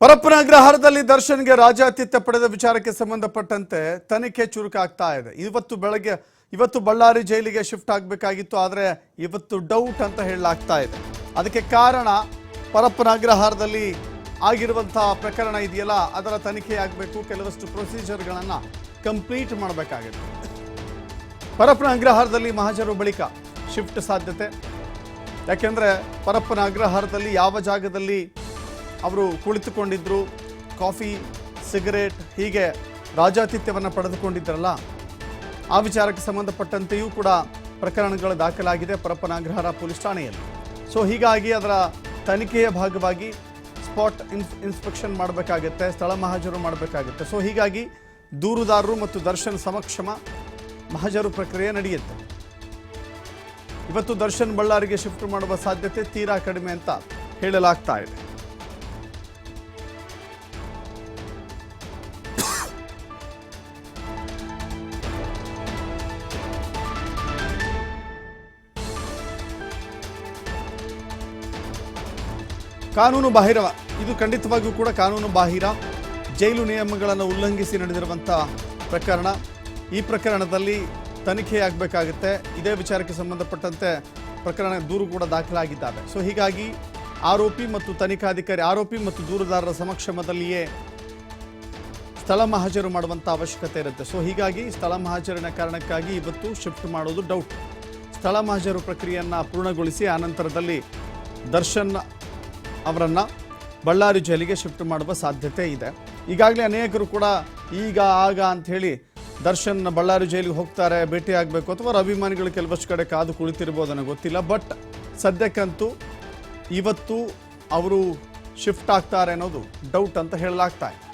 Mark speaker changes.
Speaker 1: ಪರಪ್ಪನ ಅಗ್ರಹಾರದಲ್ಲಿ ದರ್ಶನ್ಗೆ ರಾಜಾತಿಥ್ಯ ಪಡೆದ ವಿಚಾರಕ್ಕೆ ಸಂಬಂಧಪಟ್ಟಂತೆ ತನಿಖೆ ಚುರುಕಾಗ್ತಾ ಇದೆ. ಇವತ್ತು ಬಳ್ಳಾರಿ ಜೈಲಿಗೆ ಶಿಫ್ಟ್ ಆಗಬೇಕಾಗಿತ್ತು, ಆದರೆ ಇವತ್ತು ಡೌಟ್ ಅಂತ ಹೇಳಲಾಗ್ತಾ ಇದೆ. ಅದಕ್ಕೆ ಕಾರಣ ಪರಪ್ಪನ ಅಗ್ರಹಾರದಲ್ಲಿ ಆಗಿರುವಂತಹ ಪ್ರಕರಣ ಇದೆಯಲ್ಲ, ಅದರ ತನಿಖೆ ಆಗಬೇಕು. ಕೆಲವಷ್ಟು ಪ್ರೊಸೀಜರ್ಗಳನ್ನು ಕಂಪ್ಲೀಟ್ ಮಾಡಬೇಕಾಗಿದೆ. ಪರಪ್ಪನ ಅಗ್ರಹಾರದಲ್ಲಿ ಮಹಾಜರು ಬಳಿಕ ಶಿಫ್ಟ್ ಸಾಧ್ಯತೆ. ಯಾಕೆಂದರೆ ಪರಪ್ಪನ ಅಗ್ರಹಾರದಲ್ಲಿ ಯಾವ ಜಾಗದಲ್ಲಿ ಅವರು ಕುಳಿತುಕೊಂಡಿದ್ರು, ಕಾಫಿ, ಸಿಗರೇಟ್ ಹೀಗೆ ರಾಜಾತಿಥ್ಯವನ್ನು ಪಡೆದುಕೊಂಡಿದ್ದರಲ್ಲ, ಆ ವಿಚಾರಕ್ಕೆ ಸಂಬಂಧಪಟ್ಟಂತೆಯೂ ಕೂಡ ಪ್ರಕರಣಗಳು ದಾಖಲಾಗಿದೆ ಪರಪ್ಪನ ಅಗ್ರಹಾರ ಪೊಲೀಸ್ ಠಾಣೆಯಲ್ಲಿ. ಸೊ ಹೀಗಾಗಿ ಅದರ ತನಿಖೆಯ ಭಾಗವಾಗಿ ಸ್ಪಾಟ್ ಇನ್ಸ್ಪೆಕ್ಷನ್ ಮಾಡಬೇಕಾಗುತ್ತೆ, ಸ್ಥಳ ಮಹಾಜರು ಮಾಡಬೇಕಾಗುತ್ತೆ. ಸೊ ಹೀಗಾಗಿ ದೂರುದಾರರು ಮತ್ತು ದರ್ಶನ್ ಸಮಕ್ಷಮ ಮಹಾಜರು ಪ್ರಕ್ರಿಯೆ ನಡೆಯುತ್ತೆ. ಇವತ್ತು ದರ್ಶನ್ ಬಳ್ಳಾರಿಗೆ ಶಿಫ್ಟ್ ಮಾಡುವ ಸಾಧ್ಯತೆ ತೀರಾ ಕಡಿಮೆ ಅಂತ ಹೇಳಲಾಗ್ತಾ ಇದೆ. ಕಾನೂನು ಬಾಹಿರ, ಇದು ಖಂಡಿತವಾಗಿಯೂ ಕೂಡ ಕಾನೂನು ಬಾಹಿರ, ಜೈಲು ನಿಯಮಗಳನ್ನು ಉಲ್ಲಂಘಿಸಿ ನಡೆದಿರುವಂಥ ಪ್ರಕರಣ. ಈ ಪ್ರಕರಣದಲ್ಲಿ ತನಿಖೆಯಾಗಬೇಕಾಗುತ್ತೆ. ಇದೇ ವಿಚಾರಕ್ಕೆ ಸಂಬಂಧಪಟ್ಟಂತೆ ಪ್ರಕರಣ ದೂರು ಕೂಡ ದಾಖಲಾಗಿದ್ದಾವೆ. ಸೊ ಹೀಗಾಗಿ ಆರೋಪಿ ಮತ್ತು ತನಿಖಾಧಿಕಾರಿ, ಆರೋಪಿ ಮತ್ತು ದೂರುದಾರರ ಸಮಕ್ಷಮದಲ್ಲಿಯೇ ಸ್ಥಳ ಮಹಾಜರು ಮಾಡುವಂಥ ಅವಶ್ಯಕತೆ ಇರುತ್ತೆ. ಸೊ ಹೀಗಾಗಿ ಸ್ಥಳ ಮಹಾಜರಿನ ಕಾರಣಕ್ಕಾಗಿ ಇವತ್ತು ಶಿಫ್ಟ್ ಮಾಡೋದು ಡೌಟ್. ಸ್ಥಳ ಮಹಾಜರು ಪ್ರಕ್ರಿಯೆಯನ್ನು ಪೂರ್ಣಗೊಳಿಸಿ ಆನಂತರದಲ್ಲಿ ದರ್ಶನ್ ಅವರನ್ನು ಬಳ್ಳಾರಿ ಜೈಲಿಗೆ ಶಿಫ್ಟ್ ಮಾಡುವ ಸಾಧ್ಯತೆ ಇದೆ. ಈಗಾಗಲೇ ಅನೇಕರು ಕೂಡ ಈಗ ಆಗ ಅಂಥೇಳಿ ದರ್ಶನ್ ಬಳ್ಳಾರಿ ಜೈಲಿಗೆ ಹೋಗ್ತಾರೆ, ಭೇಟಿ ಆಗಬೇಕು, ಅಥವಾ ಅಭಿಮಾನಿಗಳು ಕೆಲವಷ್ಟು ಕಡೆ ಕಾದು ಕುಳಿತಿರ್ಬೋದು, ನನಗೆ ಗೊತ್ತಿಲ್ಲ. ಬಟ್ ಸದ್ಯಕ್ಕಂತೂ ಇವತ್ತು ಅವರು ಶಿಫ್ಟ್ ಆಗ್ತಾರೆ ಅನ್ನೋದು ಡೌಟ್ ಅಂತ ಹೇಳಲಾಗ್ತಾ ಇದೆ.